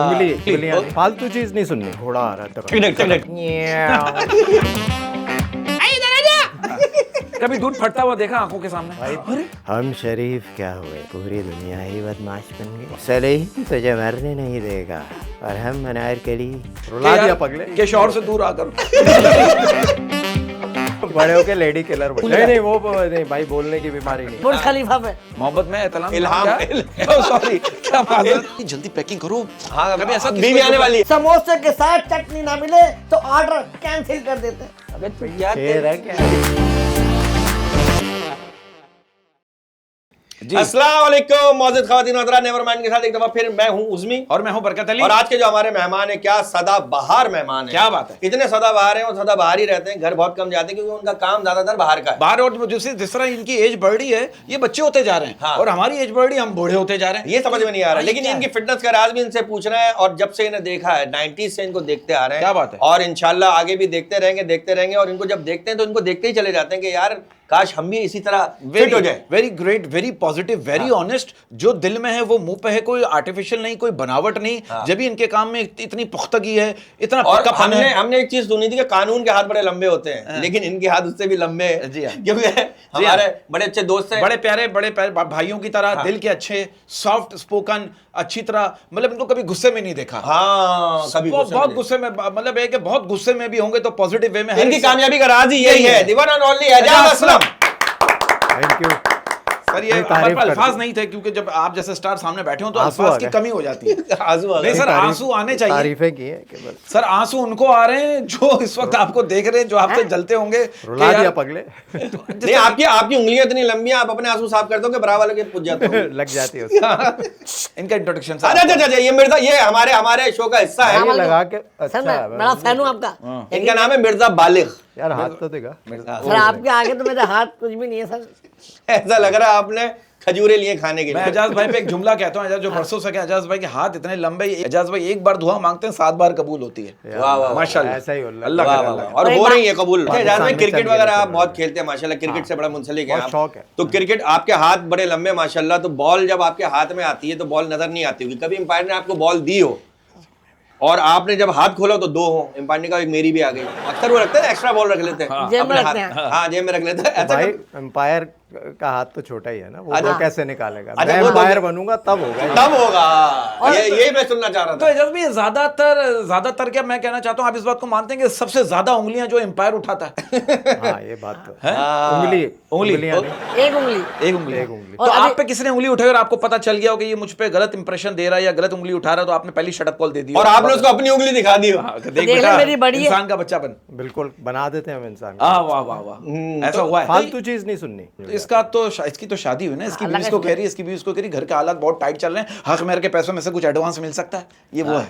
उंगली फालतू चीज नहीं सुननी। घोड़ा आ रहा कभी दूध फटता हुआ देखा आंखों के सामने? भाई हम शरीफ क्या हुए, पूरी दुनिया ही बदमाश बन गई। सलीम तुझे मरने नहीं देगा और हम अनारकली रुला दिया पगले के शौहर से दूर आकर बड़े होके लेडी किलर। नहीं वो नहीं भाई, बोलने की बीमारी नहीं। बुर्ज खलीफा पे मोहब्बत में एतलाम इल्हाम सॉरी क्या बात है? जल्दी पैकिंग करो। हाँ कभी ऐसा बीवी आने वाली है। समोसे के साथ चटनी ना मिले तो ऑर्डर कैंसिल कर देते हैं। अबे तू क्या शेर है क्या? जी अस्सलाम वालेकुम मौजूद ख़वातीन और हज़रात, नेवरमाइंड के साथ एक दफा फिर मैं हूं उज़मी और मैं हूं बरकत अली। और आज के जो हमारे मेहमान है, क्या सदाबहार मेहमान है। क्या बात है? इतने सदाबहार हैं और सदाबहार ही रहते हैं, घर बहुत कम जाते हैं क्योंकि उनका काम ज्यादातर बाहर का है। बाहर और जिस तरह इनकी एज बढ़ रही है, ये बच्चे होते जा रहे हैं। हाँ। और हमारी एज बढ़ रही है, हम बूढ़े होते जा रहे हैं। ये समझ में नहीं आ रहा, लेकिन क्या इनकी फिटनेस का राज भी इनसे पूछ रहे हैं। और जब से इन्हें देखा है 90s से इनको देखते आ रहे हैं। क्या बात है? और इंशाल्लाह आगे भी देखते रहेंगे। और इनको जब देखते हैं तो इनको देखते ही चले जाते हैं कि यार काश हम भी इसी तरह फिट हो जाए। Very great, very positive, very honest. जो दिल में है वो मुंह पे है, कोई आर्टिफिशियल नहीं, कोई बनावट नहीं। जब भी इनके काम में इतनी पुख्तगी है, इतना और पक्कापन है। हमने एक चीज सुनी थी कि कानून के हाथ बड़े लंबे होते हैं, लेकिन इनके हाथ उससे भी लंबे हैं। जी हाँ। क्योंकि हमारे बड़े अच्छे दोस्त हैं, बड़े प्यारे भाइयों की तरह, दिल के अच्छे, सॉफ्ट स्पोकन, अच्छी तरह। मतलब इनको कभी गुस्से में नहीं देखा। हाँ कभी बहुत गुस्से में, मतलब एक बहुत गुस्से में भी होंगे तो पॉजिटिव वे में। इनकी कामयाबी का राज ही यही है। The one and only Ejaz Aslam. Thank you sir, ये हमारे पास अल्फाज नहीं थे क्योंकि जब आप जैसे स्टार सामने बैठे हो तो अल्फाज की कमी हो जाती है। आंसू आ नहीं गए। सर, आंसू आने चाहिए। तारीफें की है कि बस सर आंसू उनको आ रहे हैं जो इस वक्त आपको देख रहे हैं, जो आपसे जलते होंगे रुला कि यार- दिया पगले नहीं, आपकी उंगलियां इतनी लंबी हैं, आप अपने आंसू साफ कर दो कि बरा वाले के पूछ जाते हो। लग जाती है उससे। इनका इंट्रोडक्शन अच्छा, ये मिर्जा, ये हमारे शो का हिस्सा है। ये लगा के सर अच्छा मैं है। बड़ा फैन हूँ आपका। इनका नाम है मिर्जा बालिग। यार हाथ तो देगा। सर आपके आगे तो मेरे हाथ कुछ भी नहीं है सर। ऐसा लग रहा है आपने खजूरे लिए खाने के मैं लिए। एजाज भाई पे एक जुमला कहता हूँ। एजाज जो बरसों से एजाज भाई के हाथ इतने लंबे, एजाज भाई एक बार दुआ मांगते हैं 7 बार कबूल होती है। वाह वाह माशाल्लाह, ऐसा ही होल्ला। अल्लाह वाह करे, वाह अल्लाह वाह। करे। और हो रही है कबूल। अच्छा एजाज भाई, में क्रिकेट चल वगैरह गया आप तो बहुत खेलते हैं माशाल्लाह, क्रिकेट से बड़ा मुंसलिक है बहुत आप। शौक है। तो क्रिकेट, आपके हाथ बड़े लंबे माशाल्लाह, तो बॉल जब आपके हाथ में आती है तो बॉल नजर नहीं आती होगी। कभी अंपायर ने आपको बॉल दी हो और आपने जब हाथ खोला तो 2 हो, अंपायर ने कहा एक मेरी भी आ गई। अक्सर वो रखते हैं एक्स्ट्रा बॉल रख लेते हैं जेब में अपने रखते हाथ। हैं। हाँ जेब में रख लेते हैं। ऐसा भाई कब- एम्पायर का हाथ तो छोटा ही है ना, वो अच्छा। कैसे निकालेगा? अच्छा, मैं वो एम्पायर बनूंगा तब होगा। तब होगा। यही मैं सुनना चाह रहा तो था। एजाज भाई ज्यादातर क्या मैं कहना चाहता हूँ, आप इस बात को मानते हैं कि सबसे ज्यादा उंगलियां जो एम्पायर उठाता है? हाँ ये बात तो है? उंगली उंगलियां नहीं। एक उंगली। एक उंगली। एक उंगली। तो आप पे किसी ने उंगली उठाई और आपको पता चल गया हो कि ये मुझ पे गलत इंप्रेशन दे रहा है या गलत उंगली उठा रहा है, तो आपने पहली शटअप कॉल दे दी और आपने उसको अपनी उंगली दिखा दी हो। देख देख ले बेटा, मेरी बड़ी है। इंसान का बच्चा बन। बिल्कुल बना देते हैं हम इंसान को। वाह वाह वाह, ऐसा हुआ है। फालतू चीज नहीं सुननी। तो इसकी तो शादी हुई ना, इसकी बीवी इसको कह रही है, इसकी बीवी इसको कह रही है, घर के हालात बहुत टाइट चल रहे हैं, हक मेहर के पैसों में से कुछ एडवांस मिल सकता है, ये वो है।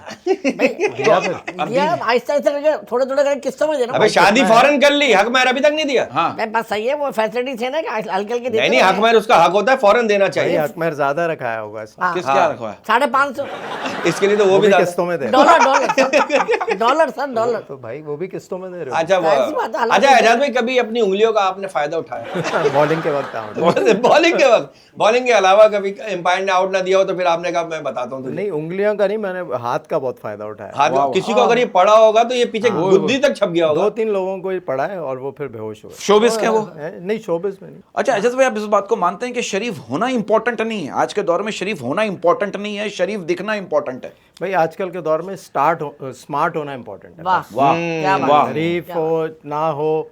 यार आहिस्ता आहिस्ता करके थोड़े थोड़े करके किस्तों में देना। अबे शादी फौरन कर ली, हक महर अभी तक नहीं दिया। हाँ मैं बस सही है, वो फैसिलिटी है ना कि हल्के हल्के देते नहीं, हक महर उसका हक होता है, फौरन देना भाई चाहिए। हक महर ज्यादा रखाया होगा इसमें। हाँ। किस क्या रखा है? 550 इसके लिए तो वो वो भी भी ज्यादा- किस्तों में दे। Dollar sir dollar. तो भाई वो भी किस्तों में दे रहे अच्छा ऐसी बात है, अच्छा एजाज भाई, कभी अपनी उंगलियों का आपने फायदा उठाया? हो। बॉलिंग के वक्त आउट। बॉलिंग के अलावा कभी एम्पायर ने आउट ना दिया हो तो फिर आपने कहा मैं बताता हूँ तुझे। नहीं उंगलियों का नहीं, मैंने हाथ का बहुत फायदा उठाया। हाथ किसी को अगर ये पड़ा होगा तो ये पीछे बुद्धि तक छप गया होगा। 2-3 लोगों को ये पड़ा है और वो फिर बेहोश हुए। शोबिस के वो। नहीं शोबिस में नहीं। अच्छा एजाज भाई, आप इस बात को मानते हैं कि शरीफ होना इंपॉर्टेंट नहीं है? आज के दौर में शरीफ होना इंपॉर्टेंट नहीं है, शरीफ दिखना इंपॉर्टेंट है। भाई आजकल के दौर में स्मार्ट होना इम्पोर्टेंट है। वाह वाह, क्या बात वाह। है। शरीफ हो ना हो,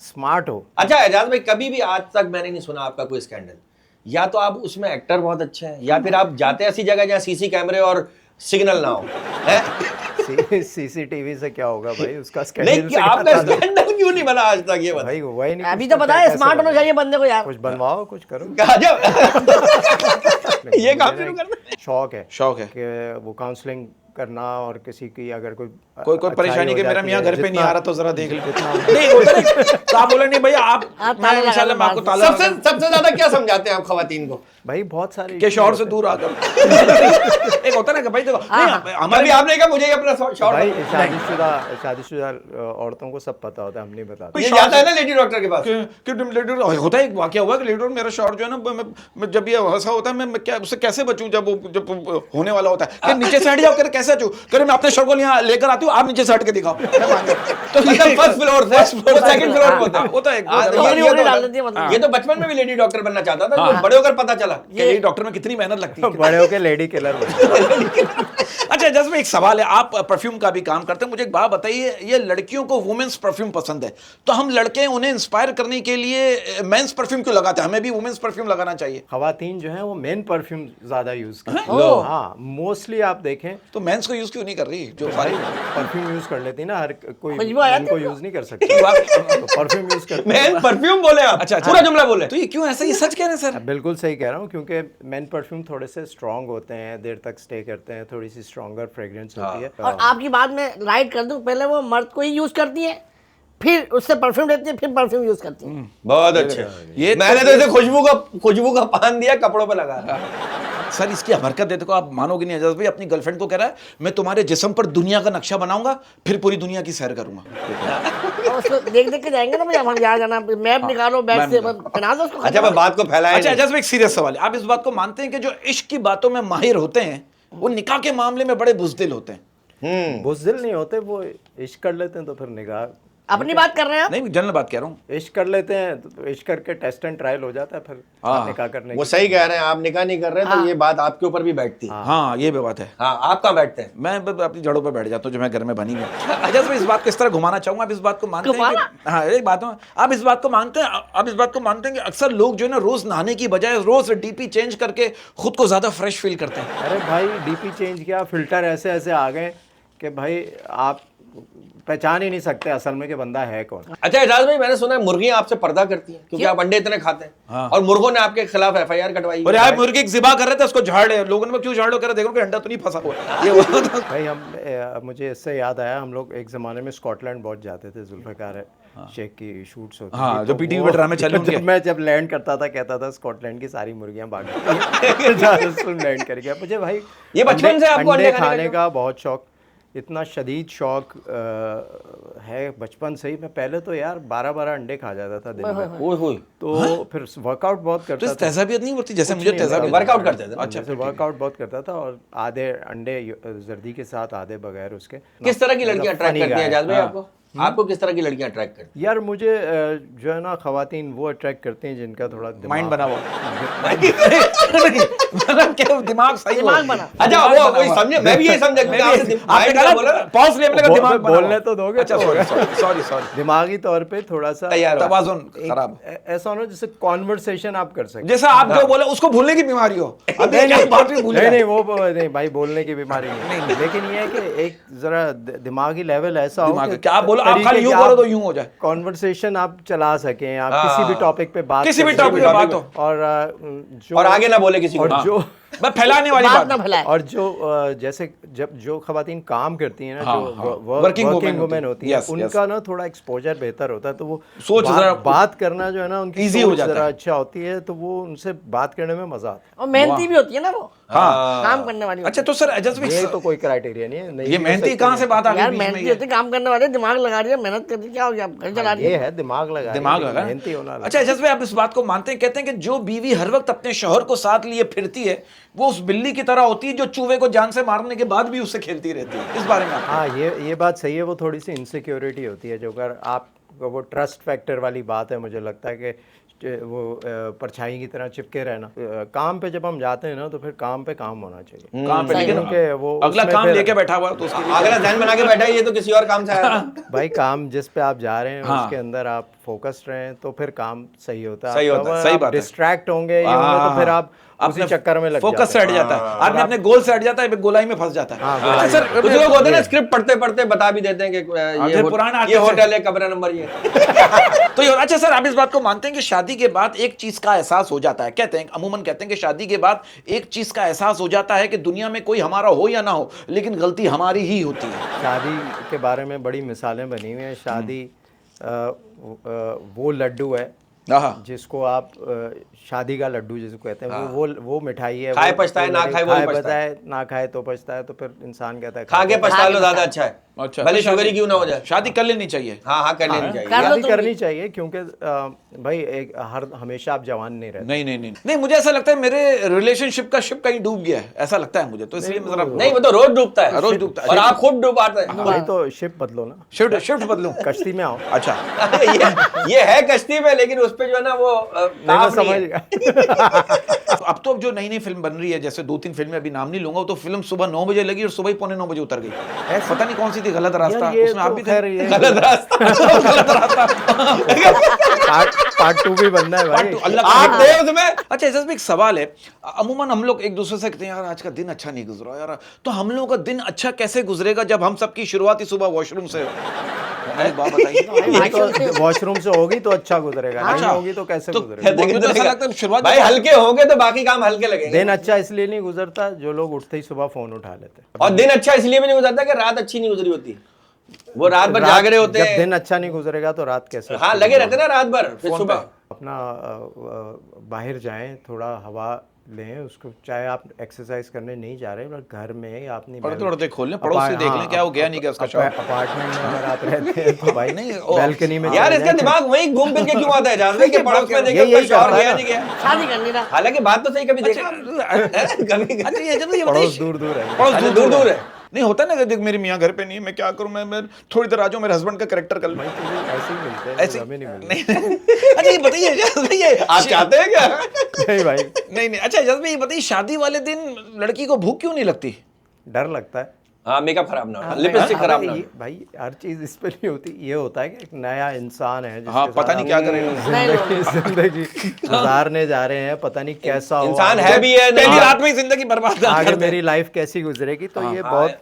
स्मार्ट हो। अच्छा एजाज भाई, कभी भी आज तक मैंने नहीं सुना आपका कोई स्कैंडल। या तो आप उसमें एक्टर बहुत अच्छे हैं, या फिर आप जाते ऐसी जगह जहाँ सीसी कैमरे और सिग्नल ना हो, है? सीसीटीवी से क्या होगा भाई, उसका नहीं स्कैंडल कि से आपका क्या ताल्लुक? स्कैंडल क्यों नहीं बना आज तक, ये बता। भाई वही नहीं। अभी तो बताया स्मार्ट होना चाहिए बंदे को यार। कुछ बनवाओ, कुछ करो। ये काम शुरू कर दे। शौक है शौक है कि वो काउंसलिंग करना, और किसी की अगर कोई कोई परेशानी के मेरा मियां घर पे नहीं आ रहा तो जरा देख ले। जितना नहीं होता नहीं, तो आप बोले नहीं भैया आप, आप मैं ताला लगा इंशाल्लाह लो मैं आपको बाहर। ताला सबसे ज्यादा क्या समझाते हैं आप खवातीन को? भाई बहुत सारे के शौहर से दूर आकर एक होता है ना कि भाई देखो नहीं, हमारे अभी आपने कहा मुझे ये अपना शॉट भाई शादीशुदा औरतों को सब पता होता है, हम नहीं बताते। ये जाता है ना लेडी डॉक्टर के पास। कि लेडी होता है, एक वाकया हुआ कि लेडी मेरा शौहर जो है ना, जब ये ऐसा होता है मैं क्या उससे कैसे बचूं जब होने वाला होता है कि नीचे से हट जाओ कर कैसे चू करे मैं अपने शो को यहाँ लेकर आती हूँ, आप नीचे से हट के दिखाओ। तो मतलब फर्स्ट फ्लोर से सेकंड फ्लोर पे होता है। वो तो एक ये तो बचपन में भी लेडी डॉक्टर बनना चाहता था, तो बड़े होकर पता चला लेडी डॉक्टर में कितनी मेहनत लगती है। बड़े होके लेडी किलर अच्छा जज्बा, एक सवाल है, आप परफ्यूम का भी काम करते हैं, मुझे एक बात बताइए, ये लड़कियों को वुमेन्स परफ्यूम पसंद है, तो हम लड़के उन्हें इंस्पायर करने के लिए मेंस परफ्यूम क्यों लगाते हैं? हमें भी वुमेन्स परफ्यूम लगाना चाहिए। खवातीन जो है वो मेन परफ्यूम ज्यादा यूज करती लो। है। हाँ, मोस्टली आप देखें तो मेंस को यूज क्यों नहीं कर रही? जो भाई परफ्यूम यूज कर लेती है ना, हर कोई खुशबू आ जाती को है। यूज नहीं कर सकती, तो परफ्यूम यूज करती है। मैं परफ्यूम बोले आप, अच्छा, पूरा जुमला बोले। तो ये क्यों ऐसा, ये सच कह रहे हैं सर? बिल्कुल सही कह रहा हूँ, क्योंकि मेन परफ्यूम थोड़े से स्ट्रांग होते हैं, देर तक स्टे करते हैं, थोड़ी सी स्ट्रॉन्गर फ्रेग्रेंस होती है। और आपकी बात में राइट कर दूं, पहले वो मर्द को ही यूज करती है, फिर उससे परफ्यूम लेती है, फिर परफ्यूम यूज करती है। बहुत अच्छे। ये मैंने तो इसे खुशबू का पान दिया, कपड़ों पे लगा। सर इसकी हरकत देखो, को आप मानोगे नहीं, एजाज भाई अपनी गर्लफ्रेंड को कह रहा है मैं तुम्हारे जिस्म पर दुनिया का नक्शा बनाऊंगा, फिर पूरी दुनिया की सैर करूंगा। और उसको देख देख के जाएंगे ना भाई, हम यहाँ जाना, मैप निकालो बैग से, पहना दो उसको। अच्छा, मैं बात को फैलाया अच्छा नहीं। एजाज भाई, एक सीरियस सवाल है, आप इस बात को मानते हैं कि जो इश्क की बातों में माहिर होते हैं वो निकाह के मामले में बड़े बुज़दिल होते हैं? बुज़दिल नहीं होते, वो इश्क कर लेते हैं तो फिर निगाह, अपनी बात कर रहे हैं आप? नहीं जनरल बात कह रहा हूँ। इश्क कर लेते हैं तो इश्क करके टेस्ट एंड ट्रायल हो जाता है, फिर निकाह करने वो की। सही कह रहे हैं, आप निकाह नहीं कर रहे तो ये बात आपके ऊपर भी बैठती है। हाँ ये भी बात है। हाँ, आप कहाँ बैठते हैं? मैं अपनी जड़ों पे बैठ जाता हूँ जो मैं घर में बनी गया। अच्छा मैं इस बात को इस तरह घुमाना चाहूंगा, आप इस बात को मानते हैं कि हाँ एक बात है, आप इस बात को मानते हैं, आप इस बात को मानते हैं कि अक्सर लोग जो है ना रोज नहाने की बजाय रोज डीपी चेंज करके खुद को ज्यादा फ्रेश फील करते हैं? अरे भाई डीपी चेंज किया, फिल्टर ऐसे ऐसे आ गए कि भाई आप पहचान ही नहीं सकते असल में कि बंदा है कौन। अच्छा एजाज भाई, मैंने सुना है मुर्गियां आपसे पर्दा करती हैं क्योंकि आप अंडे इतने खाते हैं, और मुर्गों ने आपके खिलाफ FIR कटवाई। और यार मुर्गे ज़िबा कर रहे थे, उसको झाड़ रहे, लोगों ने क्यों झाड़ लो, कह रहे देखो कि अंडा तो नहीं फंसा हुआ। ये भाई मुझे इससे याद आया, हम लोग एक ज़माने में स्कॉटलैंड बहुत जाते थे, जुल्फ़िकार शेख की शूट्स होती हाँ, थी, जो तो PTV वो- पे ड्रामे चले होंगे। जब लैंड करता था कहता था स्कॉटलैंड की सारी मुर्गियां भाग लैंड कर गया। मुझे भाई ये बचपन से आपको अंडे खाने का बहुत शौक, इतना शदीद शौक है बचपन से ही। मैं पहले तो यार 12-12 अंडे खा जाता था दिन में, ओए होए, तो फिर वर्कआउट बहुत तो करता था। तहज़ाबियत नहीं होती जैसे मुझे तहज़ाबियत? वर्कआउट करते थे ना। अच्छा, वर्कआउट बहुत करता था, और आधे अंडे जर्दी के साथ, आधे बगैर उसके। किस तरह की लड़कियां अट्रैक्ट funny करती हैं guy। एजाज भाई आपको? आपको किस तरह की लड़कियां अट्रैक्ट करती हैं? यार मुझे जो है ना खवातीन वो अट्रैक्ट करती हैं जिनका थोड़ा माइंड बना हुआ। मतलब क्या दिमाग सही हो। दिमाग बना। अच्छा, वो वही समझे, मैं भी यही समझा क्योंकि आपने आपने कहा बोला ना। पॉज ले का दिमाग बना बोलने हुआ। तो दोगे। अच्छा सॉरी दिमागी तौर पे थोड़ा सा तैयार हो। तवाज़ुन खराब। ऐसा होना जैसे कॉन्वर्सेशन आप कर सकते। जैसा आप जो बोले उसको भूलने की बीमारी हो। अब ये क्या बात भी भूल नहीं गए। नहीं वो नहीं भाई, बोलने की बीमारी नहीं, लेकिन ये है कि एक जरा दिमागी लेवल ऐसा हो कि क्या आप बोलो, आप खाली यूं करो तो यूं हो जाए। कॉन्वर्सेशन आप चला सकें, आप किसी भी टॉपिक पे बात किसी भी कर टॉपिक सकें। पे बात हो। और आगे ना बोले किसी को। और जो मैं फैलाने वाली बात बात ना फैलाए। और जो जैसे जब जो खवातीन काम करती हैं ना, हाँ, जो हाँ। वर्किंग Working वुमेन होती है, Yes, उनका ना थोड़ा एक्सपोजर बेहतर होता है, तो वो सोच जरा- बात करना जो है ना उनकी Easy हो सोच जाता जरा है। अच्छा होती है, तो वो उनसे बात करने में मजा आता और मेहनती भी होती है ना वो, हाँ। काम करने वाली होती अच्छा तो सर एजाज है। ये भाई तो कोई क्राइटेरिया नहीं है, नहीं ये भी हो मेहनती सकती कहाँ से है। बात आ है। गई यार बीच में? मेहनती होती है, काम करने वाले, दिमाग लगा रही है, मेहनत कर रही है, क्या हो गया, घर चला रही ये है। है दिमाग लगा दिमाग लगा मेहनती होना। अच्छा एजाज भाई, आप इस बात को मानते हैं, कहते हैं कि जो बीवी हर वक्त अपने शौहर को साथ लिए फिरती है वो उस बिल्ली की तरह होती है जो चूहे को जान से मारने के बाद भी उससे खेलती रहती है। इस बारे में आप हाँ, ये बात सही है। वो थोड़ी सी इनसिक्योरिटी होती है, जो अगर आप वो ट्रस्ट फैक्टर वाली बात है, मुझे लगता है कि वो परछाई की तरह चिपके रहना। काम पे जब हम जाते हैं ना, तो फिर काम पे काम होना चाहिए। काम पे, लेकिन क्योंकि वो अगला उसमें काम फिर- लेके बैठा हुआ है तो उसके लिए अगला ध्यान बना के बैठा है, ये तो किसी और काम से आया था। भाई काम जिस पे आप जा रहे हैं हाँ। उसके अंदर आप फोकस्ड रहें तो फिर काम सही होता है। सही आपका होता है, वो सही आप बात है। डिस्ट्रैक्ट होंगे ये होंगे तो फिर आप उसी चक्कर में लग फोकस से जाते हट जाता है, आदमी अपने गोल से हट जाता है, गोलाई में फंस जाता है। हाँ, अच्छा, सर कुछ लोग होते हैं ना, स्क्रिप्ट पढ़ते पढ़ते बता भी देते हैं कि फिर पुराना ये आर्टिस्ट होटल है, कमरा नंबर ये। तो ये अच्छा सर, आप इस बात को मानते हैं कि शादी के बाद एक चीज का एहसास हो जाता है, कहते हैं अमूमन कहते हैं कि शादी के बाद एक चीज का एहसास हो जाता है कि दुनिया में कोई हमारा हो या ना हो, लेकिन गलती हमारी ही होती है। शादी के बारे में बड़ी मिसालें बनी हुई हैं। शादी वो लड्डू है हाँ। जिसको आप शादी का लड्डू जिसको कहते हैं, वो मिठाई है। खाए वो- पछताए, वो ना लड़की खाए वही खाए पछताए। पछताए, ना खाए तो पछताए। तो फिर इंसान कहता है खा के पछता लो, ज्यादा अच्छा है। अच्छा, भले तो शुगर ही शादी- क्यों ना हो जाए। शादी कर लेनी चाहिए। हाँ हाँ, कर लेनी चाहिए। कर लो शादी तुम करनी भी। चाहिए, क्योंकि भाई एक हमेशा आप जवान नहीं रहते। नहीं नहीं नहीं नहीं, मुझे ऐसा लगता है मेरे रिलेशनशिप का शिप कहीं डूब गया है, ऐसा लगता है मुझे। तो इसलिए जरा नहीं, वो तो रोज डूबता है, रोज डूबता है। और आप खुद डूबाते हैं। भाई तो शिप बदलो ना, शिफ्ट शिफ्ट बदलूं। कश्ती में आओ। अच्छा, ये है कश्ती में, लेकिन उस पे जो है ना वो नहीं, मैं ताप नहीं समझ है। गया। अब तो जो नई नई फिल्म बन रही है, जैसे 2-3 फिल्में, अभी नाम नहीं लूंगा, वो तो फिल्म सुबह 9 बजे लगी और सुबह ही 8:45 उतर गई। पता नहीं कौन सी थी, गलत रास्ता, यार ये उसमें आप तो भी खैर थे। ये गलत रास्ता। गलत रास्ता। पार्ट 2 भी बनना है भाई। अल्लाह आप थे उसमें। अच्छा, इस एक सवाल है। अमूमन हम लोग एक दूसरे से कहते हैं यार आज का दिन अच्छा नहीं गुजरा यार, तो हम लोगों का दिन अच्छा कैसे गुजरेगा जब हम सबकी शुरुआत ही सुबह वॉशरूम से हो? एक बात बताइए। ये तो वॉशरूम से होगी तो अच्छा गुजरेगा, नहीं अच्छा। होगी तो कैसे तो गुजरेगा। मुझे तो ऐसा लगता है शुरुआत भाई हल्के होंगे तो बाकी काम हल्के लगेंगे। दिन अच्छा इसलिए नहीं गुजरता जो लोग उठते ही सुबह फोन उठा लेते। और दिन अच्छा इसलिए भी नहीं गुजरता कि रात अच्छी नहीं गुजरी होती। वो रात भर जाग रहे होते जब हैं। दिन अच्छा नहीं गुजरेगा तो रात कैसे? हाँ, लगे रहते ना रात भर, फिर सुबह। अपना बाहर जाएं, थोड़ा हवा लें उसको, चाहे आप एक्सरसाइज करने नहीं जा रहे, बट घर में आप नहीं पर्दे खोल लें, पड़ोस से देख लें क्या हो गया नहीं गया उसका शौक। अपार्टमेंट में अगर आप रहते हैं तो भाई नहीं, बैल्कनी में यार चले इसका जाएं। दिमाग वहीं घूम फिर के क्यों आता है जानते कि पड़ोस में देखे यही उसका शौहर करता है गया ना। नहीं गया। शादी करनी ना। हालांकि बात तो सही, कभी देखा कभी अच्छा, ये जब ये पड़ोस बताइए, दूर दूर है। पड़ोस अच्छा, दूर दूर दूर है। नहीं होता ना कि देख मेरी मियाँ घर पे नहीं है, मैं क्या करूं, मैं थोड़ी देर आ जाऊं, मेरे हस्बैंड का कैरेक्टर कर लूं। ऐसे ही मिलते हैं, ऐसे हमें नहीं मिलते। नहीं अच्छा, ये बताइए ये आप चाहते हैं क्या? नहीं भाई, नहीं नहीं, अच्छा जब ये बताइए, शादी वाले दिन लड़की को भूख क्यों नहीं लगती? डर लगता है। हाँ, मेकअप खराब ना हो, लिपस्टिक खराब ना हो। भाई हर चीज इस पे नहीं होती। ये होता है कि एक नया इंसान है जिसके हाँ, पता साथ नहीं आप क्या करेगा। जिंदगी गुजारने जा रहे हैं, पता नहीं कैसा हो। इंसान है भी है पहली नहीं। रात में ही जिंदगी बर्बाद कर आगे देते हैं। मेरी लाइफ कैसी गुजरेगी, तो ये बहुत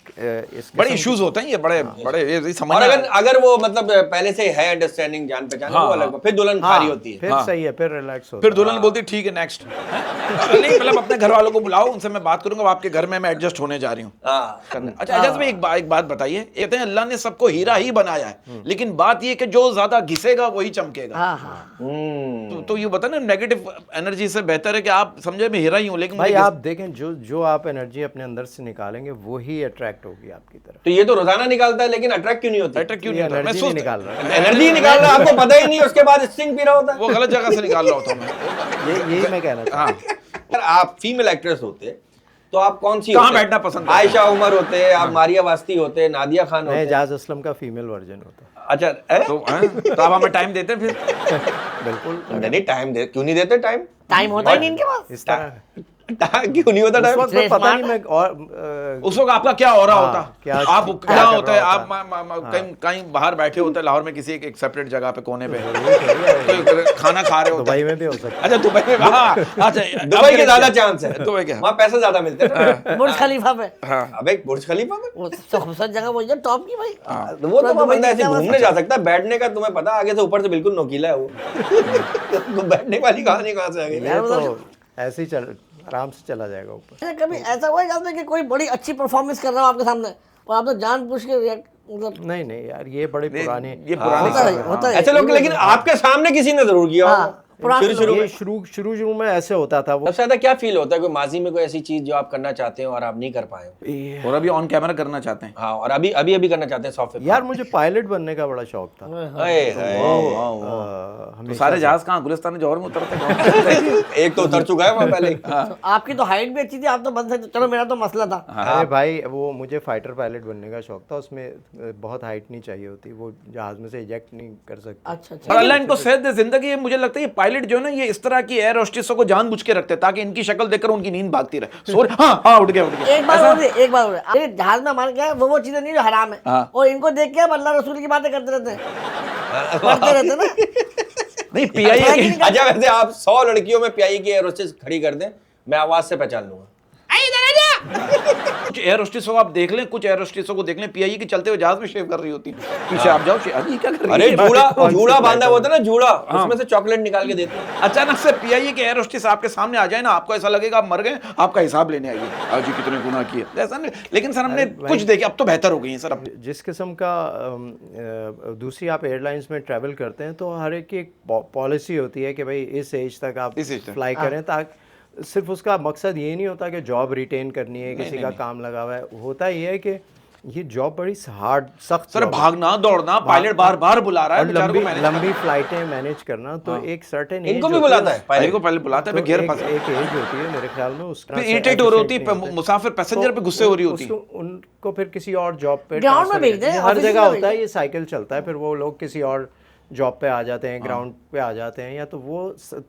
इस बड़े किस्म इश्यूज होते हैं ये, बड़े बड़े ये समझ और अगर वो मतलब पहले से है अंडरस्टैंडिंग, जान पहचान, हाँ, वो अलग बात। फिर दुल्हन हाँ, खारी होती है। फिर हाँ। सही है, फिर रिलैक्स होता फिर है। दुल्हन बोलती ठीक है नेक्स्ट। नहीं मतलब अपने घर वालों को बुलाओ, उनसे मैं बात करूंगा, आपके घर में मैं एडजस्ट होने जा रही हूँ। हाँ। अच्छा एजाज भाई, एक बात बताइए, कहते हैं अल्लाह ने सबको हीरा ही बनाया है, लेकिन बात ये कि जो ज्यादा घिसेगा वही चमकेगा। हाँ हाँ। तो ये बता ना, नेगेटिव एनर्जी से बेहतर है कि आप समझे मैं हीरा ही हूँ, लेकिन भाई मुझे आप देखें, जो आप एनर्जी अपने अंदर से निकालेंगे वो ही अट्रैक्ट होगी आपकी तरफ। तो ये तो रोजाना निकलता है, लेकिन अट्रैक्ट क्यों नहीं होता? बेटर क्यों ये नहीं होता? मैं एनर्जी नहीं सोचता निकाल रहा, एनर्जी निकाल रहा है, आपको पता ही नहीं, उसके बाद स्टिंग पी रहा होता है। वो गलत जगह से निकाल रहा होता हूँ मैं। यही मैं कहना चाहता हूँ। हाँ, अगर आप फीमेल एक्ट्रेस होते तो आप कौन सी कहाँ होते? बैठना पसंद करते? आयशा उमर होते, आप मारिया वास्ती होते, नादिया खान मैं होते। एजाज असलम का फीमेल वर्जन होता है। अच्छा तो आप हमें टाइम देते हैं फिर? बिल्कुल। नहीं, टाइम दे, क्यों नहीं देते टाइम? टाइम होता ही नहीं इनके पास। इस तरह क्यों नहीं होता उस टाइम? वक्त में पता नहीं मैं और उस वक्त आपका क्या हो रहा हाँ, होता? क्या- आप क्या क्या कर होता है? रहा आप कहीं कहीं बाहर बैठे होते हैं लाहौर में, किसी एक सेपरेट जगह पे कोने पे तो खाना खा रहे होते दुबई हैं। में भी हो सकता है। अच्छा दुबई में, हाँ अच्छा, दुबई के ज्यादा चांस है, दुबई के, वहाँ पैसे ज्यादा मिलते हैं ना। बुर्ज खलीफा पे। हाँ अबे बुर्ज खलीफा में वो सबसे खूबसूरत जगह वही है, टॉप की भाई। तो वो तो दुबई बंदा ऐसे देखने घूमने जा सकता है, बैठने का तुम्हें पता, आगे से ऊपर से बिल्कुल नोकीला है वो। तो बैठने वाली कहानी कहाँ से आ गई? ये तो ऐसे ही चल आराम से चला जाएगा ऊपर। अच्छा, कभी ऐसा हुआ है आपने कि कोई बड़ी अच्छी परफॉर्मेंस कर रहा हो आपके सामने और आपने जानबूझ के रिएक्ट, मतलब नहीं नहीं यार, ये बड़े पुराने ये पुरानी होता है ऐसे लोग, लेकिन आपके सामने किसी ने जरूर किया हाँ, होगा। पुराने शुरू ये शुरू में ऐसे होता था वो। सबसे ज्यादा क्या फील होता है कोई माजी में कोई ऐसी चीज जो आप करना चाहते हो और आप नहीं कर पाए हो? और अभी ऑन कैमरा करना चाहते हैं। हाँ, और अभी करना चाहते हैं सॉफ्टवेयर। यार मुझे पायलट बनने का बड़ा शौक था। तो हमेशा सारे जहाज कहाँ गुलिस्तान जौहर में उतरते हैं? एक तो उतर चुका है वहां पहले ही। तो आपकी तो हाइट भी अच्छी थी, आप तो बन सकते। चलो मेरा तो मसला था। अरे भाई वो मुझे फाइटर पायलट बनने का शौक था, उसमें बहुत हाइट नहीं चाहिए होती, वो जहाज में से इजेक्ट नहीं कर सकते। अच्छा और अच्छा। अल्लाह इनको सेहत दे जिंदगी। मुझे लगता है ये पायलट जो है ना, ये इस तरह की एयर होस्टेसों को जानबूझ के रखते हैं ताकि इनकी शक्ल देखकर उनकी नींद भागती रहे। सो हाँ उठ गया। एक बार हो रही अरे जहाज में हमारे क्या है, वो चीजें नहीं जो हराम है, हाँ। और इनको देख के अब अल्लाह रसूल की बातें करते रहते हैं, पढ़ते रहते हैं ना। नहीं पीआईए की अच्छा, वैसे आप 100 लड़कियों में पीआईए की एयर होस्टेस खड़ी कर दें, मैं आवाज से पहचान लूंगा। कुछ एयर होस्टेसों को आप देख लें, कुछ एयर होस्टेसों को देख लें, पीआईए के चलते हुए जहाज में शेव कर रही होती है, पीछे आप जाओ, अरे क्या कर रही अरे है? जूड़ा बांधा होता है ना, जूड़ा, उसमें से चॉकलेट निकाल के देते हैं। अचानक से पीआईए के एयर होस्टेस आपके सामने आ जाए ना, आपको ऐसा लगेगा आप मर गए, आपका हिसाब लेने आइए, आज जी कितने गुनाह किए, ऐसा नहीं। लेकिन सर हमने कुछ देखे, अब तो बेहतर हो गई है सर। अब जिस किस्म का दूसरी आप एयरलाइंस में ट्रैवल करते हैं तो हर एक की एक पॉलिसी होती है कि भाई इस एज तक आप इस age तक। फ्लाई करें, ताकि सिर्फ उसका मकसद ये नहीं होता कि जॉब रिटेन करनी है, किसी का काम लगा हुआ है, होता ये है कि ये जॉब बड़ी हार्ड सख्त सर job है। भागना दौड़ना, पायलट बार बार बुला रहा है और बेचारे को मैनेज लंबी फ्लाइटें मैनेज करना, तो एक सर्टेन इनको भी बुलाता है पायलट को पहले बुलाता है, फिर घेर फंसा, एक एज होती है मेरे ख्याल में, उस फिर इरिटेट हो रही होती है, मुसाफिर पैसेंजर पे गुस्से हो रही होती है। उनको फिर किसी और जॉब पे Ground में transfer भेज करते दें, हैं। हर office में जगह भेज होता है, दें। ये साइकिल चलता है, फिर वो लोग किसी और जॉब पे आ जाते हैं, ग्राउंड पे आ जाते हैं, या तो वो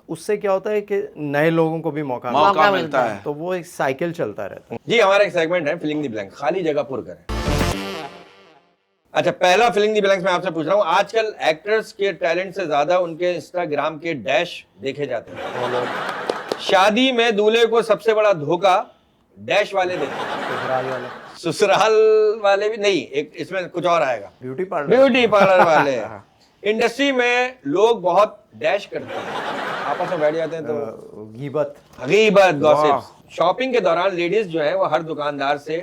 उससे क्या होता है कि नए लोगों को भी मौका मौका मिलता है। तो वो एक साइकिल चलता रहता है। जी, हमारा एक सेगमेंट है फिलिंग द ब्लैंक, खाली जगह पुर करें। अच्छा, पहला फिलिंग द ब्लैंक्स मैं आपसे पूछ रहा हूँ, आजकल एक्टर्स के टैलेंट से ज्यादा उनके इंस्टाग्राम के डैश देखे जाते हैं। शादी में दूल्हे को सबसे बड़ा धोखा डैश वाले देते हैं, ससुराल वाला ससुराल वाले भी नहीं, एक इसमें कुछ और आएगा, ब्यूटी पार्लर ब्यूटी पार्लर वाले। इंडस्ट्री में लोग बहुत डैश करते हैं, आपस में बैठ जाते हैं तो गीबत गीबत, गॉसिप्स। शॉपिंग के दौरान लेडीज जो है वो हर दुकानदार से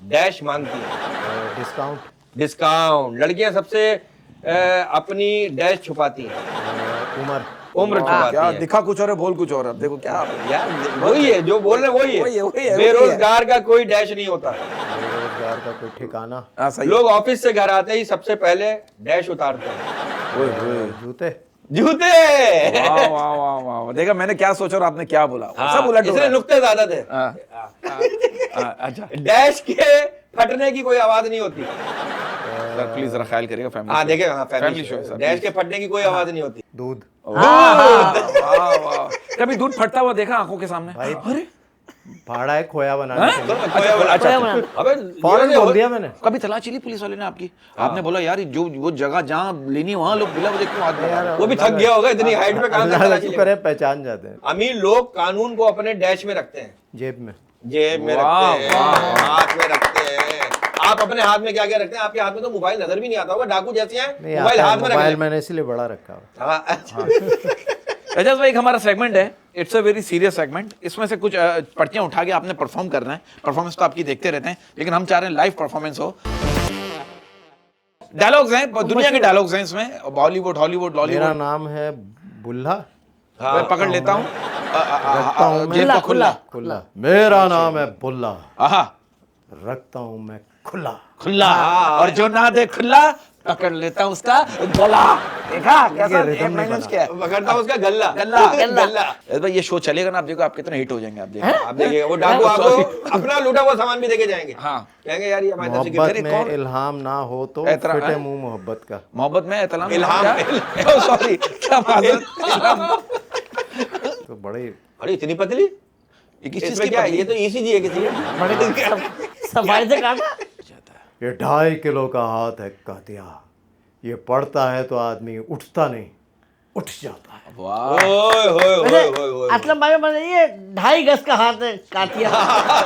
डैश मांगती है, डिस्काउंट। लड़कियां सबसे अपनी डैश छुपाती हैं, उम्र छुपाती क्या हैं। दिखा कुछ और है, बोल कुछ और है। अब देखो क्या यार वही है जो बोल रहे हैं, वही है। बेरोजगार का कोई डैश नहीं होता। बेरोजगार का कोई ठिकाना। हाँ, सही। लोग ऑफिस से घर आते ही सबसे पहले डैश उतारते हैं, ओए होए। जूते जूते। वाह वाह वाह वाह, देखा मैंने क्या सोचा और आपने क्या बोला, हाँ, सब उलट हो इसलिए रहा है। नुक्ते ज्यादा थे। अच्छा डैश के फटने की कोई आवाज नहीं होती। सर प्लीज जरा ख्याल करिएगा, फैमिली हाँ देखे, हाँ फैमिली फैमिली शो है शो। सर, डैश के फटने की कोई आवाज नहीं होती। दूध वाह वाह, कभी दूध फटता हुआ देखा आंखों के सामने? भाई अरे भाड़ा है खोया बनाने के लिए। खोया बना- खोया बना- अबे फौरन ये बोल दिया मैंने। कभी तलाशी ली पुलिस वाले ने आपकी? आपने बोला यार जो वो जगह जहाँ लेनी वहाँ लोग बिला वजह क्यों हाथ बढ़ा रहे हैं? वो भी थक गया होगा, इतनी हाइट पे कहां अल्लाह तक का तलाशी शुक्र लेगा। है पहचान जाते हैं अमीर लोग कानून को अपने डैश में रखते हैं, जेब में। जेब में वाह, रखते हैं, हाथ में रखते हैं। आप अपने हाथ में क्या क्या रखते हैं? आपके हाथ में तो मोबाइल नजर भी नहीं आता होगा, डाकू जैसे हैं नहीं मोबाइल आता है, हाथ में रख मोबाइल लेते मैंने इसलिए बड़ा रखा हुआ। हैं। हाँ, अच्छा। एजाज भाई, एक हमारा सेगमेंट है, it's a very serious segment. इसमें से कुछ पर्चियां उठा के आपने परफॉर्म करना है। परफॉर्मेंस तो आपकी देखते रहते हैं, लेकिन हम चाह रहे हैं लाइव परफॉर्मेंस हो। डायलॉग्स हैं, दुनिया के डायलॉग्स हैं इसमें, बॉलीवुड, हॉलीवुड, मेरा लॉलीवुड। नाम है बुल्ला, मैं पकड़ लेता हूँ रखता हूँ मैं जेब का खुला। खुला। मेरा नाम है बुल्ला, आहा, रखता हूँ मैं खुला। खुला, और जो ना दे खुला पकड़ लेता हूँ उसका गला। देखा कैसा rhythm नहीं मैनेज बना। किया है? पकड़ता हूँ उसका गल्ला, गल्ला गल्ला। एजाज भाई, ये शो चलेगा ना, आप देखो आप कितने हिट हो जाएंगे, आप देखो। आप देखिए वो डाकू आपको अपना लूटा हुआ सामान भी देके जाएंगे। हाँ। कहेंगे यार ये हमारे तरफ से मोहब्बत गिफ्ट है। में कौन? इल्हाम ना हो तो एतरा- फिटे मुंह मोहब्बत का। मोहब्बत में एतलाम इल्हाम- सॉरी, क्या माजरत। तो बड़े अरे इतनी पतली, ये किस चीज इसमें की क्या है? पतली? ये तो ईसीजी है किसी का। बड़े सफाई से काटा। ये 2.5 किलो का हाथ है कातिया, ये पड़ता है तो आदमी उठता नहीं, उठ जाता है। वाह, ओए होए होए होए होए। असलम भाई बताइए, 2.5 गज का हाथ है कातिया।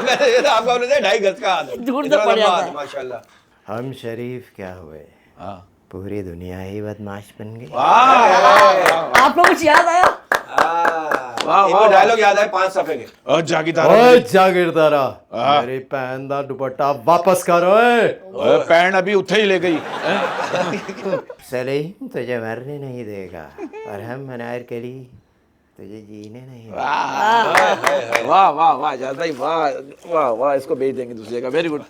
मैंने ये तो आपको बोला था 2.5 गज का हाथ है। दूर से इतना पड़ लंबा जाता हाथ, है। माशाल्लाह। हम शरीफ क्या हुए, हाँ। पूरी दुनिया ही बदमाश बन गई। आपको कुछ याद आया? वाह, इनको डायलॉग याद है 5 सफे के। और जागीरदार, ओए जागीरदारा, मेरी भैन दा दुपट्टा वापस करो। ओए पैन अभी उठे ही ले गई। सलीम तुझे मरने नहीं देगा और हम मनार के लिए तुझे जीने नहीं देगा। वाह वाह वाह एजाज भाई, वाह वाह वाह, इसको भेज देंगे दूसरी जगह। वेरी गुड,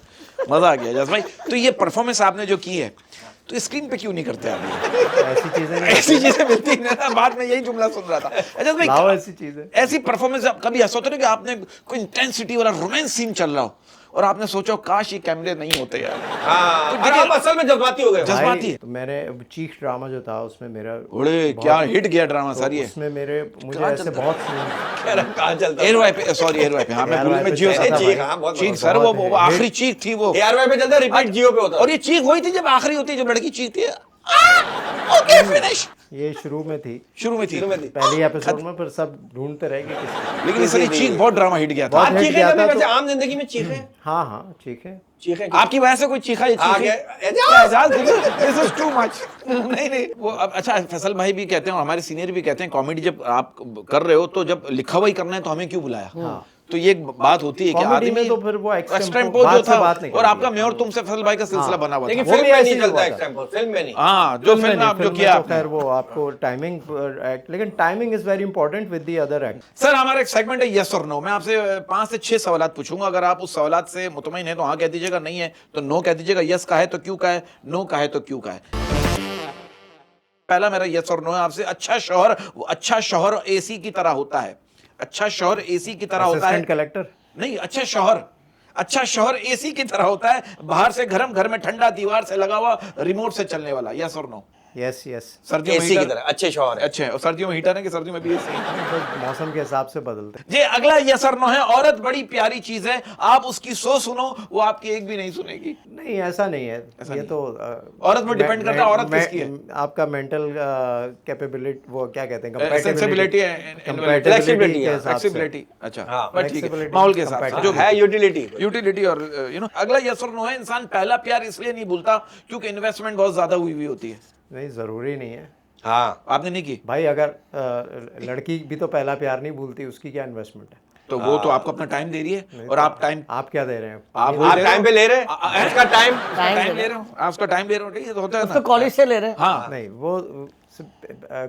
मजा आ गया एजाज भाई। तो ये परफॉर्मेंस आपने जो की है, तो स्क्रीन पे क्यों नहीं करते आप ये? ऐसी चीजें नहीं, ऐसी चीजें मिलती हैं ना, बाद में यही जुमला सुन रहा था एजाज भाई। लाओ ऐसी चीजें। ऐसी परफॉर्मेंस कभी ऐसा होता है ना कि आपने कोई इंटेंसिटी वाला रोमांस सीन चल रहा हो और आपने सोचा हो, काश ये कैमरे नहीं होते यार। हाँ, अरे आप असल में जज्बाती हो गए। जज्बाती भाई, है। तो मैंने चीख ड्रामा जो था उसमें मेरा ओए क्या हिट गया ड्रामा सर ये। उसमें मेरे मुझे कहाँ ऐसे चलता बहुत सीन कह रहा कहाँ चलता है? एयरवाई पे, सॉरी एयरवाई पे, हाँ मैं भूल में जियो चलता था। चीख, हाँ, बहुत- चीख बहुत- सर, वो बहुत आखिरी चीख थी वो। एयरवे पे चलता है, रिपीट जियो पे होता है। और ये चीख वही थी जब आखिरी होती है, जब लड़की चीखती है ओके फिनिश। ये शुरू में थी, शुरू में थी, पहली एपिसोड में, फिर सब ढूंढते रहे कि किस। लेकिन इस चीख बहुत ड्रामा हिट गया था। बहुत आप हिट चीखे गया कभी था वैसे तो- आम जिंदगी में चीखे? हाँ हाँ ठीक है। चीखे आपकी वजह से कोई चीखा ये आ चीखे? गया एजाज दिस इज टू मच। नहीं वो अब अच्छा फैसल भाई भी कहते हैं और हमारे सीनियर भी कहते हैं कॉमेडी जब आप कर रहे हो तो जब लिखा हुआ ही करना है तो हमें क्यों बुलाया। तो ये एक बात होती है कि कॉमेडी आदमी में तो फिर वो एक्सटेम्पो बात जो से था बात नहीं और करती आपका है। मैं और तुमसे फैसल भाई का सिलसिला बना हुआ लेकिन था। फिल्म भी में ऐसे नहीं ही चलता हुआ है था। एक्सटेम्पो, फिल्म में नहीं। हाँ जो फिल्म में फिल्म नहीं, आप जो फिल्म किया में तो खैर आपने। वो आपको टाइमिंग, लेकिन timing is very important with the other act. Sir हमारा एक सेगमेंट है यस और नो। मैं आपसे 5 से 6 सवालात पूछूंगा, अगर आप उस सवालात से मुतमईन है तो हाँ कह दीजिएगा, नहीं है तो नो कह दीजिएगा। यस का है तो क्यों का है, नो का है तो क्यों का है। पहला मेरा यस और नो है आपसे। अच्छा शौहर एसी की तरह होता है। अच्छा शौहर एसी की तरह होता है। Assistant collector. नहीं, अच्छा शौहर एसी की तरह होता है, बाहर से गरम, घर में ठंडा, दीवार से लगा हुआ, रिमोट से चलने वाला। यस और नो। Yes yes. सर्दियों में एसी की हीटर तरह अच्छे शौहर है। अच्छे, और सर्दियों में हीटर है कि सर्दियों में भी एसी? मौसम के हिसाब से बदलते हैं। जी अगला यस और नो है। औरत बड़ी प्यारी चीज है, आप उसकी 100 सुनो वो आपकी एक भी नहीं सुनेगी। नहीं ऐसा नहीं है, ये नहीं। तो औरत में डिपेंड करता है औरत किसकी है। आपका मेंटल कैपेबिलिटी, वो क्या कहते हैं, सेंसिबिलिटी कंपैटिबिलिटी के हिसाब से। फ्लेक्सिबिलिटी। अच्छा हाँ, बस ठीक है, flexibility, माहौल के हिसाब से जो है यूटिलिटी। यूटिलिटी और अगला यस और नो है। इंसान पहला प्यार इसलिए नहीं भूलता क्योंकि इन्वेस्टमेंट बहुत ज्यादा हुई होती है। नहीं जरूरी नहीं है हाँ, आपने नहीं की भाई, अगर लड़की भी तो पहला प्यार नहीं भूलती, उसकी क्या इन्वेस्टमेंट है? तो वो तो आपको अपना टाइम दे रही है और आप टाइम आप क्या दे रहे हैं? आप आप टाइम पे ले रहे हैं उसका टाइम। टाइम ले रहे हो, आप उसका टाइम ले रहे हो, ठीक है तो होता है उसको ना। कॉलेज से ले रहे हैं। हाँ नहीं, वो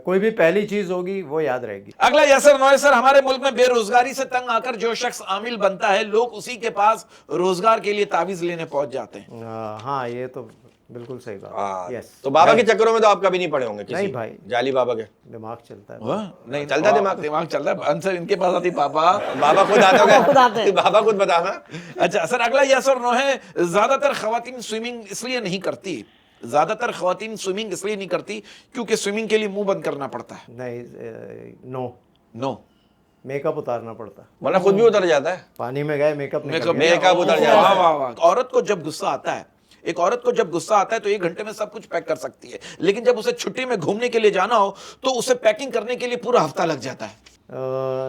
कोई भी पहली चीज होगी वो याद रहेगी। अगला यस और नो है सर। हमारे मुल्क में बेरोजगारी से तंग आकर जो शख्स आमिल बनता है, लोग उसी के पास रोजगार के लिए तावीज लेने पहुंच जाते हैं। हाँ ये तो बिल्कुल सही बात। हाँ, यस, तो बाबा के चक्करों में तो आप कभी नहीं पड़े होंगे किसी नहीं भाई। जाली बाबा के। दिमाग चलता है। नहीं चलता दिमाग चलता है। आंसर इनके पास आती पापा। बाबा खुद आते बाबा खुद आते होंगे, हैं। बाबा खुद बताना। अच्छा सर अगला यस और नो है। ज्यादातर खवातीन स्विमिंग इसलिए नहीं करती, ज्यादातर खवातीन स्विमिंग इसलिए नहीं करती क्योंकि स्विमिंग के लिए मुंह बंद करना पड़ता है। नहीं, नो, नो मेकअप उतारना पड़ता है। वरना खुद भी उतर जाता है। पानी में गए, मेकअप निकल मेकअप गया। मेकअप उतर जाता है। वाह वाह वाह। औरत को जब गुस्सा आता है, एक औरत को जब गुस्सा आता है तो 1 घंटे में सब कुछ पैक कर सकती है, लेकिन जब उसे छुट्टी में घूमने के लिए जाना हो तो उसे पैकिंग करने के लिए पूरा हफ्ता लग जाता है।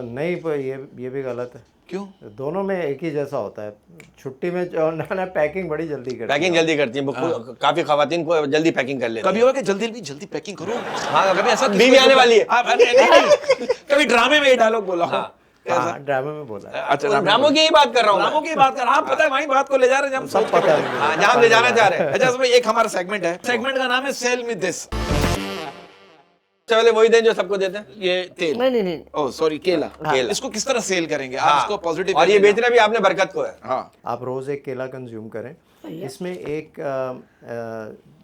नहीं, पर ये भी गलत है। क्यों? दोनों में एक ही जैसा होता है। छुट्टी में जो ना पैकिंग बड़ी जल्दी करती है। पैकिंग जल्दी करती है, काफी खवातीन को जल्दी पैकिंग कर लेती कभी होगा कि जल्दी पैकिंग करो। हाँ, कभी ऐसा बीवी आने वाली है। नहीं, कभी ड्रामे में ये डायलॉग बोला हो। हाँ, ड्रामे में बोला है। अच्छा है। ड्रामों की ही बात कर रहा हूँ ड्रामों मैं। की बात कर, आप पता है वही बात को ले जा रहे हैं हम सब पता है। हाँ, जहाँ हम ले जाना चाह रहे हैं। अच्छा इसमें एक हमारा सेगमेंट है, सेगमेंट का नाम है सेल मी दिस। चले वही दें जो सबको देते हैं। ये तेल, नहीं ओह सॉरी केला। केला। इसको किस तरह सेल करेंगे आप? हाँ, इसको पॉजिटिव और ये बेचना भी आपने बरकत को है। हाँ आप रोज़ एक केला कंज्यूम करें। इसमें एक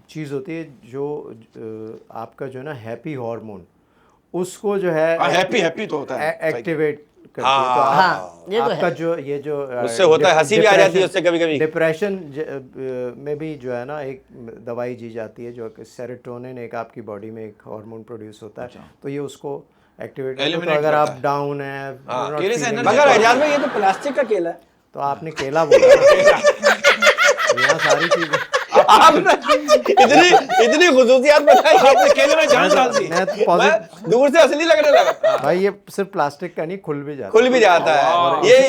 चीज़ होती है जो आपका जो है ना हैप्पी हार्मोन, उसको जो है हैप्पी तो होता है एक्टिवेट करती है। तो हाँ, ये तो आपका है। जो ये जो उससे होता है, हंसी भी आ जाती है उससे कभी-कभी। डिप्रेशन में भी जो है ना एक दवाई दी जाती है, जो सेरोटोनिन एक आपकी बॉडी में एक हार्मोन प्रोड्यूस होता है, तो ये उसको एक्टिवेट करता है। तो Eliminate अगर करता आप डाउन है, you're not केले से feeling energy well, मगर एजाज में ये तो प्लास्टिक का केला है। तो आपने केला बोला ना। यहाँ सारी चीजें आपने इतनी खुसूसियात बताई। आपने केले में जान डाल दी। मैं तो मैं पॉजिटिव दूर से असली लगने लगा। भाई, ये सिर्फ प्लास्टिक का नहीं, खुल भी जाता खुल भी जाता है।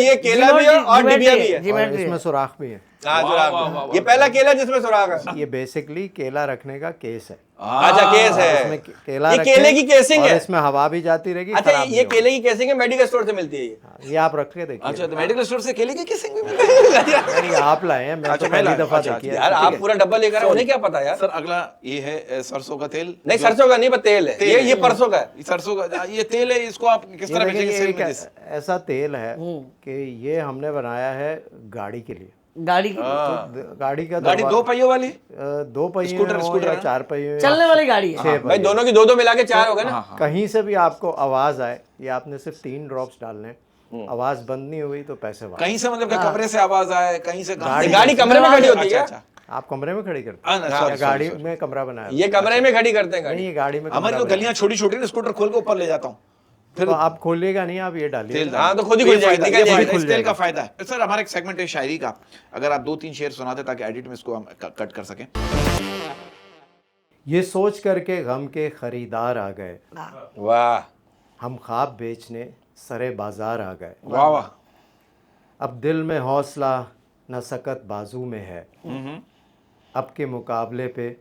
ये केला भी है और डिबिया भी है। है, और जिमेट्री इसमें सुराख भी है। हाँ, सुराख। ये पहला केला जिसमें सुराख है। ये बेसिकली केला रखने का केस है। अच्छा, केस इसमें है। केला ये रखें केले की केसिंग और है। इसमें हवा भी जाती रहेगी। अच्छा, खराब ये नहीं केले की केसिंग है, मेडिकल स्टोर से मिलती है ये। होगा। ये आप रख के देखिए। अच्छा तो मेडिकल स्टोर से केले की किसिंग भी मिलती है? नहीं, आप लाए हैं, मैं अच्छा, तो मैं पहली लाया। दफा अच्छा, देखी है। यार आप पूरा डब्बा लेकर आए, उन्हें क्या पता यार। सर अगला ये है सरसों का तेल। नहीं, सरसों का नहीं, बस तेल है। ये परसों का है। सरसों का ये तेल है, इसको आप किस ये तरह देखिए, बेचेंगे? ये सेल में एक दिस। ऐसा तेल है कि ये हमने बनाया है गाड़ी के लिए। गाड़ी की गाड़ी का गाड़ी 2 पहियों वाली? 2 पहिए स्कूटर हो स्कूटर या है? 4 पहिए, चलने वाली गाड़ी है। 6 भाई पहिए। दोनों की दो मिला के 4 हो गए ना। कहीं से भी आपको आवाज आए, ये आपने सिर्फ 3 ड्रॉप्स डालने हैं। आवाज बंद नहीं हुई तो पैसे वापस। कहीं से मतलब कि कमरे से आवाज आए, कहीं से गाड़ी कमरे में खड़ी होती है। अच्छा आप कमरे में खड़ी करते हाँ, हैं sorry, या sorry, गाड़ी sorry। में कमरा बनाया? ये कमरे में खड़ी करते हैं नहीं, गाड़ी। ये गाड़ी में हमारी कमरा तो बनाया। गलियां छोटी छोटी, स्कूटर खोल के ऊपर ले जाता हूँ। तो आप खोलिएगा नहीं, आप ये डालिए। तेल हाँ, तो खुद ही ये खुल जाएगी, फायदा, निकल ये जाएगी। फायदा, इस खुल तेल का जाएगा। फायदा है। सर हमारा एक सेगमेंट है शायरी का, अगर आप 2-3 शेर सुनाते ताकि एडिट में इसको हम कट कर सकें। ये सोच करके गम के खरीदार आ गए, वाह हम ख्वाब बेचने सरे बाजार आ गए। वाह वाह। अब दिल में हौसला न सकत बाजू में है, अब के मुकाबले पे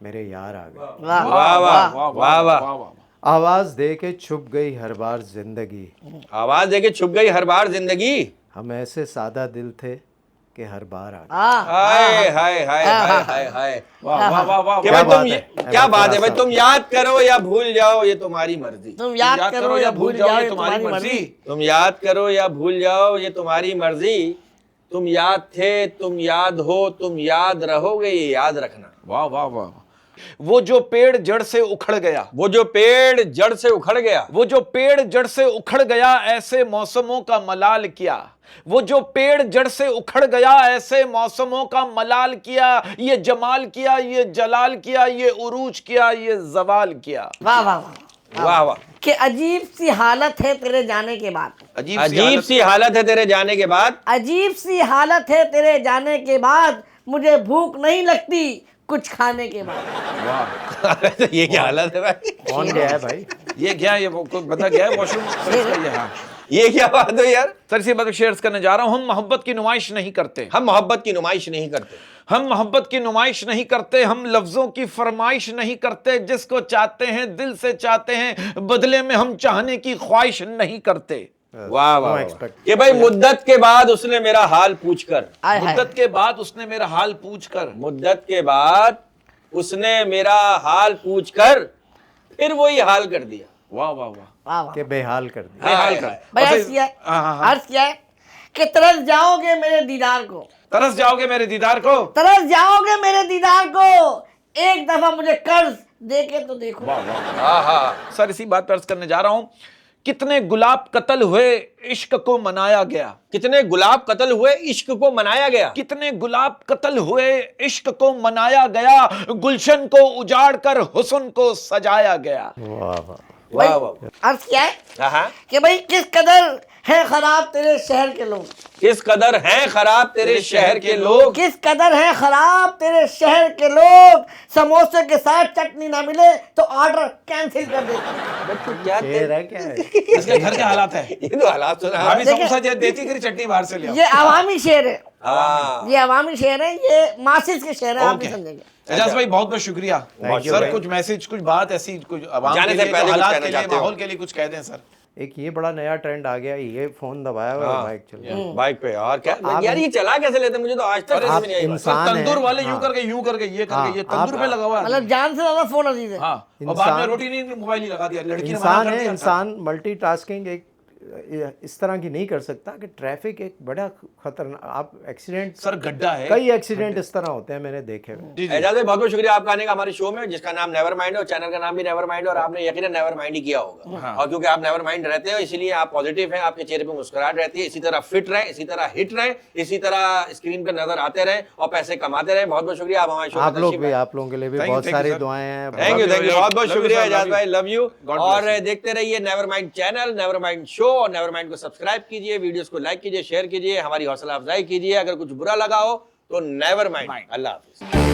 मेरे यार आ गए। वाह वाह वाह वाह वाह। आवाज़ दे के छुप गई हर बार जिंदगी, आवाज देके छुप गई हर बार जिंदगी। हम ऐसे सादा दिल थे कि हर बार आ गए। हाय हाय हाय हाय हाय हाय। वाह वाह वाह वाह। कि क्या भाई तुम बात है? क्या बात है भाई, तुम याद करो या भूल जाओ ये तुम्हारी मर्जी। तुम याद करो या भूल जाओ, ये तुम्हारी मर्जी। तुम याद करो या भूल जाओ ये तुम्हारी मर्जी। तुम याद थे, तुम याद हो, तुम याद रहोगे, ये याद रखना। वाह वाह वाह। वो जो पेड़ जड़ से उखड़ गया, वो जो पेड़ जड़ से उखड़ गया, वो जो पेड़ जड़ से उखड़ गया, ऐसे मौसमों का मलाल किया। वो जो पेड़ जड़ से उखड़ गया, ऐसे मौसमों का मलाल किया। ये जमाल किया, ये जलाल किया, ये उरूज किया, ये जवाल किया। वाह वाह वाह। वाह वाह। कि अजीब सी हालत है तेरे जाने के बाद, अजीब सी हालत है तेरे जाने के बाद। अजीब सी हालत है तेरे जाने के बाद, मुझे भूख नहीं लगती कुछ खाने के बाद। ये क्या हालत है भाई, कौन गया है भाई? ये क्या, ये वो कोई बंदा गया है वॉशरूम? हाँ। ये क्या बात है यार। सर इसी बात को शेयर करने जा रहा हूं। हम मोहब्बत की नुमाइश नहीं करते, हम मोहब्बत की नुमाइश नहीं करते, हम मोहब्बत की नुमाइश नहीं करते, हम लफ्जों की फरमाइश नहीं करते। जिसको चाहते हैं दिल से चाहते हैं, बदले में हम चाहने की ख्वाहिश नहीं करते। वाह वाह वाह। expect। कि भाई मुद्दत के बाद उसने मेरा हाल पूछकर, आय हाय। मुद्दत के बाद उसने मेरा हाल पूछकर, मुद्दत के बाद उसने मेरा हाल पूछकर फिर वही हाल कर दिया। वाह वाह वाह, वाह वाह। के बेहाल कर दिया। बेहाल हाय, कर। हाय। भाई और अर्ज फिर- किया है, हाँ, हाँ, हाँ। अर्ज किया है कि तरस जाओगे मेरे दीदार को, तरस जाओगे मेरे दीदार को। तरस जाओगे मेरे दीदार को, एक दफा मुझे कर्ज देके तो देखो। हाँ हाँ। सर इसी बात पर अर्ज करने जा रहा हूं। कितने गुलाब कत्ल हुए, इश्क को मनाया गया। कितने गुलाब कत्ल हुए, इश्क को मनाया गया। कितने गुलाब कत्ल हुए, इश्क को मनाया गया। गुलशन को उजाड़ कर हुस्न को सजाया गया। वाह वाह। वाह वाह। अर्ज किया है हाँ हाँ। कि भाई किस कदर है खराब तेरे शहर के लोग, किस कदर हैं खराब तेरे शहर के लोग। किस कदर है खराब तेरे शहर के लोग, समोसे के साथ चटनी ना मिले तो ऑर्डर कैंसिल कर देते। क्या शेर है क्या है? इसके घर के हालात है। ये तो हालात सुना है। भाभी देखिए- समोसा देती फिर चटनी बाहर से ले आओ। ये अवामी शेर है, हाँ। ये अवामी शेर है, ये मासिस के शेर है, आप नहीं समझेंगे। एजाज भाई बहुत बहुत शुक्रिया। Thank you, सर भाई। कुछ मैसेज, कुछ बात ऐसी, कुछ आवाम जाने के से लिए, पहले जो कुछ हालात कहना के लिए, चाहते हो? माहौल के लिए कुछ कह दें सर। एक ये बड़ा नया ट्रेंड आ गया, ये फोन दबाया हुआ है, बाइक चल रहा है। बाइक पे और क्या आप- यार, ये चला कैसे लेते हैं? मुझे तो आज तक समझ आप में नहीं आई बात। इंसान सर तंदूर है। वाले यूं हाँ। करके ये करके हाँ, ये तंदूर पे लगा हुआ है। मतलब जान से ज्यादा फोन अजीज है। हाँ, और बाद इंसान- में रोटी नहीं, मोबाइल ही लगा दिया। लड़की ने मना इंसान कर है, दिया। इंसान मल्टीटास्किंग एक इस तरह की नहीं कर सकता कि ट्रैफिक एक बड़ा खतरनाक, आप एक्सीडेंट, सर गड्ढा है। कई एक्सीडेंट इस तरह होते हैं, मैंने देखे हुए। जी जी। एजाज भाई बहुत बहुत शुक्रिया आपका आने का हमारे शो में, जिसका नाम नेवर माइंड है और चैनल का नाम भी नेवर माइंड है, और आपने यकीनन नेवर माइंड ही किया होगा। हाँ। और क्योंकि आप नेवर माइंड रहते हो इसीलिए आप पॉजिटिव हैं, आपके चेहरे पे मुस्कुराहट रहती है। इसी तरह फिट रहे, इसी तरह हिट रहे, इसी तरह स्क्रीन पे नजर आते रहे और पैसे कमाते रहे। बहुत बहुत शुक्रिया आप हमारे शो आप लोग भी, आप लोगों के लिए भी Thank you, बहुत thank you, सारी sir. दुआएं हैं। थैंक यू Love you, बहुत बहुत love you, शुक्रिया sir, एजाज love भाई, you. Love you. God bless और you. देखते रहिए never mind channel, never mind show, और नेवर माइंड को सब्सक्राइब कीजिए, वीडियोस को लाइक कीजिए, शेयर कीजिए, हमारी हौसला अफजाई कीजिए। अगर कुछ बुरा लगा हो तो नेवर माइंड। अल्लाह हाफिज।